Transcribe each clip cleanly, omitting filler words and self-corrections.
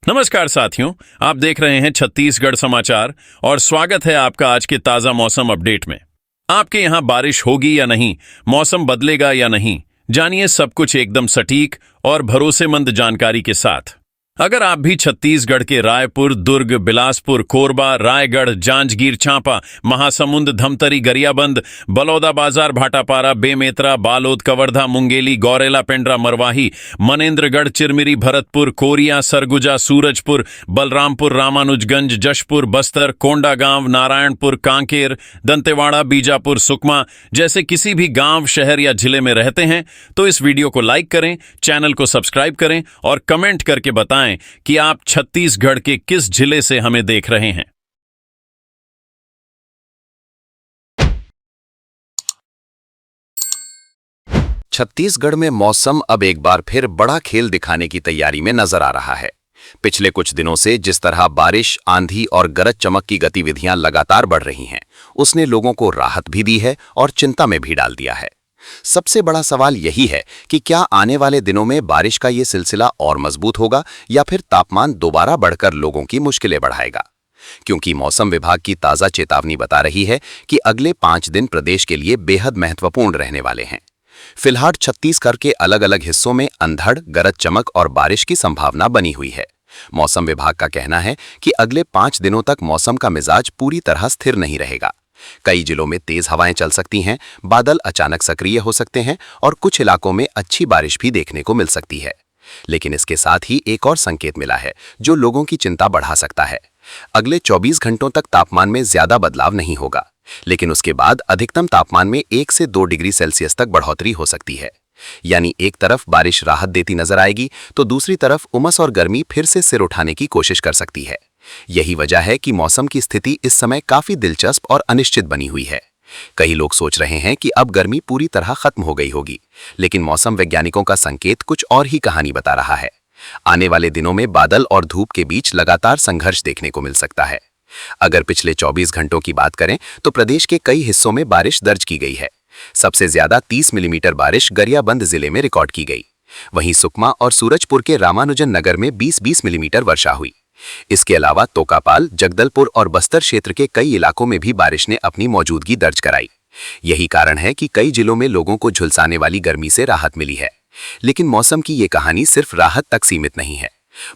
नमस्कार साथियों, आप देख रहे हैं छत्तीसगढ़ समाचार और स्वागत है आपका आज के ताजा मौसम अपडेट में। आपके यहाँ बारिश होगी या नहीं, मौसम बदलेगा या नहीं, जानिए सब कुछ एकदम सटीक और भरोसेमंद जानकारी के साथ। अगर आप भी छत्तीसगढ़ के रायपुर, दुर्ग, बिलासपुर, कोरबा, रायगढ़, जांजगीर चांपा, महासमुंद, धमतरी, गरियाबंद, बलौदाबाजार, भाटापारा, बेमेतरा, बालोद, कवर्धा, मुंगेली, गौरेला, पेंड्रा, मरवाही, मनेन्द्रगढ़, चिरमिरी, भरतपुर, कोरिया, सरगुजा, सूरजपुर, बलरामपुर, रामानुजगंज, जशपुर, बस्तर, कोंडागांव, नारायणपुर, कांकेर, दंतेवाड़ा, बीजापुर, सुकमा जैसे किसी भी गांव, शहर या जिले में रहते हैं तो इस वीडियो को लाइक करें, चैनल को सब्सक्राइब करें और कमेंट करके बताएं कि आप छत्तीसगढ़ के किस जिले से हमें देख रहे हैं। छत्तीसगढ़ में मौसम अब एक बार फिर बड़ा खेल दिखाने की तैयारी में नजर आ रहा है। पिछले कुछ दिनों से जिस तरह बारिश, आंधी और गरज चमक की गतिविधियां लगातार बढ़ रही हैं, उसने लोगों को राहत भी दी है और चिंता में भी डाल दिया है। सबसे बड़ा सवाल यही है कि क्या आने वाले दिनों में बारिश का ये सिलसिला और मजबूत होगा या फिर तापमान दोबारा बढ़कर लोगों की मुश्किलें बढ़ाएगा। क्योंकि मौसम विभाग की ताजा चेतावनी बता रही है कि अगले 5 दिन प्रदेश के लिए बेहद महत्वपूर्ण रहने वाले हैं। फिलहाल छत्तीसगढ़ के अलग अलग हिस्सों में अंधड़, गरज चमक और बारिश की संभावना बनी हुई है। मौसम विभाग का कहना है कि अगले 5 दिनों तक मौसम का मिजाज पूरी तरह स्थिर नहीं रहेगा। कई जिलों में तेज हवाएं चल सकती हैं, बादल अचानक सक्रिय हो सकते हैं और कुछ इलाकों में अच्छी बारिश भी देखने को मिल सकती है। लेकिन इसके साथ ही एक और संकेत मिला है जो लोगों की चिंता बढ़ा सकता है। अगले 24 घंटों तक तापमान में ज्यादा बदलाव नहीं होगा, लेकिन उसके बाद अधिकतम तापमान में 1 से 2 डिग्री सेल्सियस तक बढ़ोतरी हो सकती है। यानी एक तरफ बारिश राहत देती नजर आएगी तो दूसरी तरफ उमस और गर्मी फिर से सिर उठाने की कोशिश कर सकती है। यही वजह है कि मौसम की स्थिति इस समय काफी दिलचस्प और अनिश्चित बनी हुई है। कई लोग सोच रहे हैं कि अब गर्मी पूरी तरह खत्म हो गई होगी, लेकिन मौसम वैज्ञानिकों का संकेत कुछ और ही कहानी बता रहा है। आने वाले दिनों में बादल और धूप के बीच लगातार संघर्ष देखने को मिल सकता है। अगर पिछले 24 घंटों की बात करें तो प्रदेश के कई हिस्सों में बारिश दर्ज की गई है। सबसे ज्यादा 30 मिलीमीटर बारिश गरियाबंद जिले में रिकॉर्ड की गई। वहीं सुकमा और सूरजपुर के रामानुजन नगर में 20-20 मिलीमीटर वर्षा हुई। इसके अलावा तोकापाल, जगदलपुर और बस्तर क्षेत्र के कई इलाकों में भी बारिश ने अपनी मौजूदगी दर्ज कराई। यही कारण है कि कई जिलों में लोगों को झुलसाने वाली गर्मी से राहत मिली है। लेकिन मौसम की ये कहानी सिर्फ राहत तक सीमित नहीं है।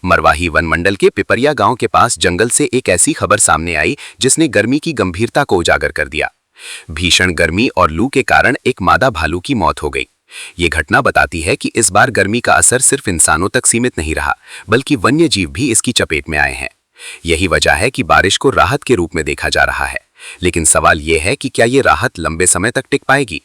मरवाही वन मंडल के पिपरिया गांव के पास जंगल से एक ऐसी खबर सामने आई जिसने गर्मी की गंभीरता को उजागर कर दिया। भीषण गर्मी और लू के कारण एक मादा भालू की मौत हो गई। ये घटना बताती है कि इस बार गर्मी का असर सिर्फ इंसानों तक सीमित नहीं रहा, बल्कि वन्य जीव भी इसकी चपेट में आए हैं। यही वजह है कि बारिश को राहत के रूप में देखा जा रहा है। लेकिन सवाल यह है कि क्या ये राहत लंबे समय तक टिक पाएगी।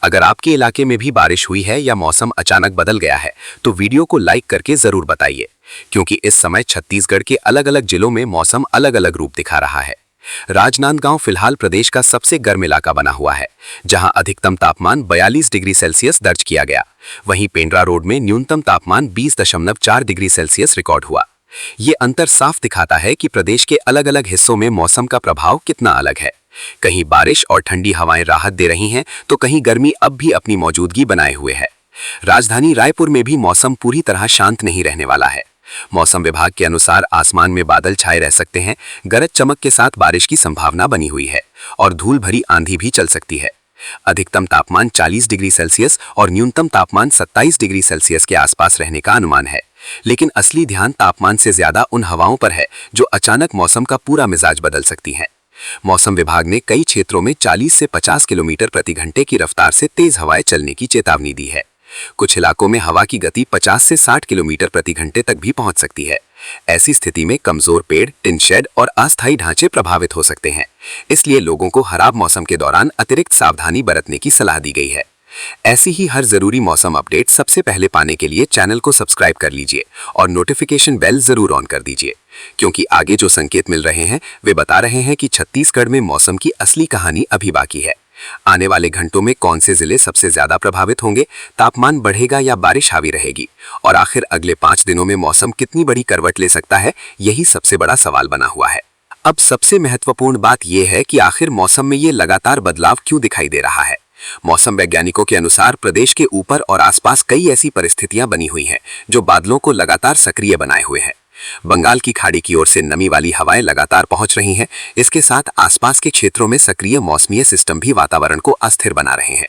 अगर आपके इलाके में भी बारिश हुई है या मौसम अचानक बदल गया है तो वीडियो को लाइक करके जरूर बताइए, क्योंकि इस समय छत्तीसगढ़ के अलग अलग जिलों में मौसम अलग अलग रूप दिखा रहा है। राजनांदगांव फिलहाल प्रदेश का सबसे गर्म इलाका बना हुआ है, जहां अधिकतम तापमान 42 डिग्री सेल्सियस दर्ज किया गया। वहीं पेंड्रा रोड में न्यूनतम तापमान 20.4 डिग्री सेल्सियस रिकॉर्ड हुआ। ये अंतर साफ दिखाता है कि प्रदेश के अलग अलग हिस्सों में मौसम का प्रभाव कितना अलग है। कहीं बारिश और ठंडी हवाएं राहत दे रही हैं तो कहीं गर्मी अब भी अपनी मौजूदगी बनाए हुए है। राजधानी रायपुर में भी मौसम पूरी तरह शांत नहीं रहने वाला है। मौसम विभाग के अनुसार आसमान में बादल छाए रह सकते हैं, गरज चमक के साथ बारिश की संभावना बनी हुई है और धूल भरी आंधी भी चल सकती है। अधिकतम तापमान 40 डिग्री सेल्सियस और न्यूनतम तापमान 27 डिग्री सेल्सियस के आसपास रहने का अनुमान है। लेकिन असली ध्यान तापमान से ज्यादा उन हवाओं पर है जो अचानक मौसम का पूरा मिजाज बदल सकती हैं। मौसम विभाग ने कई क्षेत्रों में 40 से 50 किलोमीटर प्रति घंटे की रफ्तार से तेज हवाएं चलने की चेतावनी दी है। कुछ इलाकों में हवा की गति 50 से 60 किलोमीटर प्रति घंटे तक भी पहुंच सकती है। ऐसी स्थिति में कमजोर पेड़, टिन शेड और अस्थायी ढांचे प्रभावित हो सकते हैं। इसलिए लोगों को खराब मौसम के दौरान अतिरिक्त सावधानी बरतने की सलाह दी गई है। ऐसी ही हर जरूरी मौसम अपडेट सबसे पहले पाने के लिए चैनल को सब्सक्राइब कर लीजिए और नोटिफिकेशन बेल जरूर ऑन कर दीजिए, क्योंकि आगे जो संकेत मिल रहे हैं वे बता रहे हैं कि छत्तीसगढ़ में मौसम की असली कहानी अभी बाकी है। आने वाले घंटों में कौन से जिले सबसे ज्यादा प्रभावित होंगे, तापमान बढ़ेगा या बारिश हावी रहेगी, और आखिर अगले 5 दिनों में मौसम कितनी बड़ी करवट ले सकता है, यही सबसे बड़ा सवाल बना हुआ है। अब सबसे महत्वपूर्ण बात यह है कि आखिर मौसम में ये लगातार बदलाव क्यों दिखाई दे रहा है। मौसम वैज्ञानिकों के अनुसार प्रदेश के ऊपर और आसपास कई ऐसी परिस्थितियां बनी हुई हैं जो बादलों को लगातार सक्रिय बनाए हुए हैं। बंगाल की खाड़ी की ओर से नमी वाली हवाएं लगातार पहुंच रही हैं। इसके साथ आसपास के क्षेत्रों में सक्रिय मौसमी सिस्टम भी वातावरण को अस्थिर बना रहे हैं।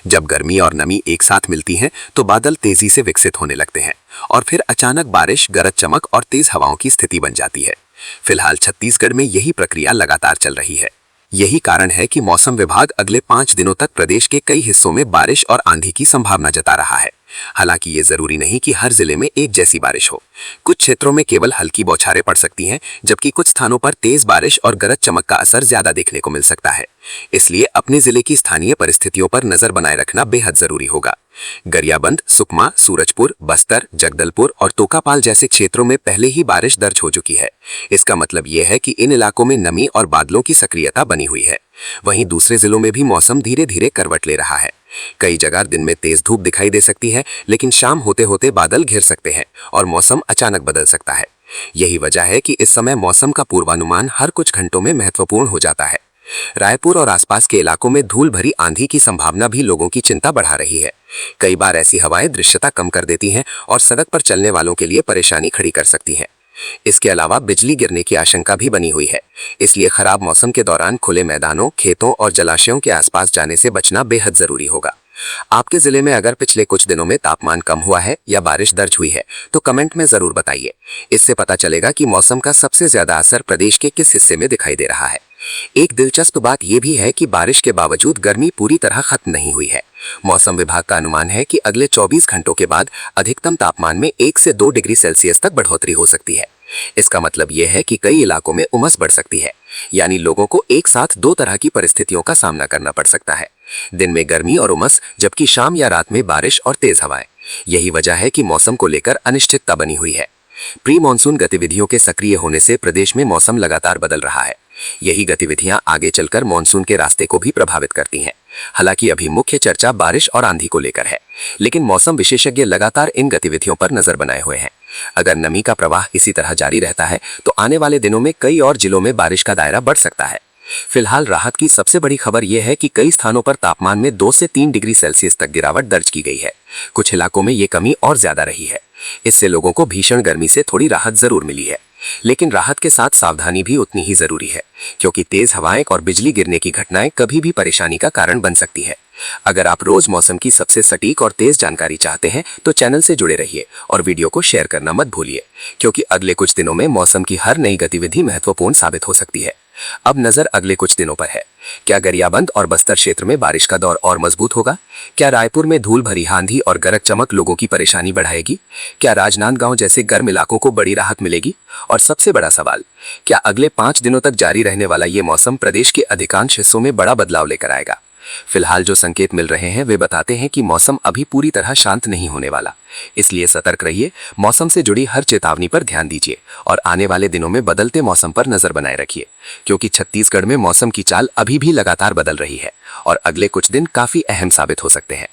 जब गर्मी और नमी एक साथ मिलती हैं तो बादल तेजी से विकसित होने लगते हैं और फिर अचानक बारिश, गरज चमक और तेज हवाओं की स्थिति बन जाती है। फिलहाल छत्तीसगढ़ में यही प्रक्रिया लगातार चल रही है। यही कारण है कि मौसम विभाग अगले 5 दिनों तक प्रदेश के कई हिस्सों में बारिश और आंधी की संभावना जता रहा है। हालांकि ये जरूरी नहीं कि हर जिले में एक जैसी बारिश हो। कुछ क्षेत्रों में केवल हल्की बौछारें पड़ सकती हैं, जबकि कुछ स्थानों पर तेज बारिश और गरज चमक का असर ज्यादा देखने को मिल सकता है। इसलिए अपने जिले की स्थानीय परिस्थितियों पर नजर बनाए रखना बेहद जरूरी होगा। गरियाबंद, सुकमा, सूरजपुर, बस्तर, जगदलपुर और तोकापाल जैसे क्षेत्रों में पहले ही बारिश दर्ज हो चुकी है। इसका मतलब यह है कि इन इलाकों में नमी और बादलों की सक्रियता बनी हुई है। वहीं दूसरे जिलों में भी मौसम धीरे धीरे करवट ले रहा है। कई जगह दिन में तेज धूप दिखाई दे सकती है, लेकिन शाम होते होते बादल घिर सकते हैं और मौसम अचानक बदल सकता है। यही वजह है कि इस समय मौसम का पूर्वानुमान हर कुछ घंटों में महत्वपूर्ण हो जाता है। रायपुर और आसपास के इलाकों में धूल भरी आंधी की संभावना भी लोगों की चिंता बढ़ा रही है। कई बार ऐसी हवाएं दृश्यता कम कर देती हैं और सड़क पर चलने वालों के लिए परेशानी खड़ी कर सकती हैं। इसके अलावा बिजली गिरने की आशंका भी बनी हुई है। इसलिए खराब मौसम के दौरान खुले मैदानों, खेतों और जलाशयों के आसपास जाने से बचना बेहद जरूरी होगा। आपके जिले में अगर पिछले कुछ दिनों में तापमान कम हुआ है या बारिश दर्ज हुई है तो कमेंट में जरूर बताइए। इससे पता चलेगा कि मौसम का सबसे ज्यादा असर प्रदेश के किस हिस्से में दिखाई दे रहा है। एक दिलचस्प बात यह भी है कि बारिश के बावजूद गर्मी पूरी तरह खत्म नहीं हुई है। मौसम विभाग का अनुमान है कि अगले 24 घंटों के बाद अधिकतम तापमान में 1 से 2 डिग्री सेल्सियस तक बढ़ोतरी हो सकती है। इसका मतलब यह है कि कई इलाकों में उमस बढ़ सकती है, यानी लोगों को एक साथ 2 तरह की परिस्थितियों का सामना करना पड़ सकता है। दिन में गर्मी और उमस, जबकि शाम या रात में बारिश और तेज हवाएं। यही वजह है कि मौसम को लेकर अनिश्चितता बनी हुई है। प्री मानसून गतिविधियों के सक्रिय होने से प्रदेश में मौसम लगातार बदल रहा है। यही गतिविधियां आगे चलकर मानसून के रास्ते को भी प्रभावित करती हैं। हालांकि अभी मुख्य चर्चा बारिश और आंधी को लेकर है, लेकिन मौसम विशेषज्ञ लगातार इन गतिविधियों पर नजर बनाए हुए हैं। अगर नमी का प्रवाह इसी तरह जारी रहता है तो आने वाले दिनों में कई और जिलों में बारिश का दायरा बढ़ सकता है। फिलहाल राहत की सबसे बड़ी खबर यह है कि कई स्थानों पर तापमान में 2 से 3 डिग्री सेल्सियस तक गिरावट दर्ज की गई है। कुछ इलाकों में ये कमी और ज्यादा रही है। इससे लोगों को भीषण गर्मी से थोड़ी राहत जरूर मिली है, लेकिन राहत के साथ सावधानी भी उतनी ही जरूरी है, क्योंकि तेज हवाएं और बिजली गिरने की घटनाएं कभी भी परेशानी का कारण बन सकती है। अगर आप रोज मौसम की सबसे सटीक और तेज जानकारी चाहते हैं तो चैनल से जुड़े रहिए और वीडियो को शेयर करना मत भूलिए, क्योंकि अगले कुछ दिनों में मौसम की हर नई गतिविधि महत्वपूर्ण साबित हो सकती है। अब नजर अगले कुछ दिनों पर है। क्या गरियाबंद और बस्तर क्षेत्र में बारिश का दौर और मजबूत होगा? क्या रायपुर में धूल भरी आंधी और गरज चमक लोगों की परेशानी बढ़ाएगी? क्या राजनांदगांव जैसे गर्म इलाकों को बड़ी राहत मिलेगी? और सबसे बड़ा सवाल, क्या अगले 5 दिनों तक जारी रहने वाला ये मौसम प्रदेश के अधिकांश हिस्सों में बड़ा बदलाव लेकर आएगा? फिलहाल जो संकेत मिल रहे हैं वे बताते हैं कि मौसम अभी पूरी तरह शांत नहीं होने वाला। इसलिए सतर्क रहिए, मौसम से जुड़ी हर चेतावनी पर ध्यान दीजिए और आने वाले दिनों में बदलते मौसम पर नजर बनाए रखिए, क्योंकि छत्तीसगढ़ में मौसम की चाल अभी भी लगातार बदल रही है और अगले कुछ दिन काफी अहम साबित हो सकते हैं।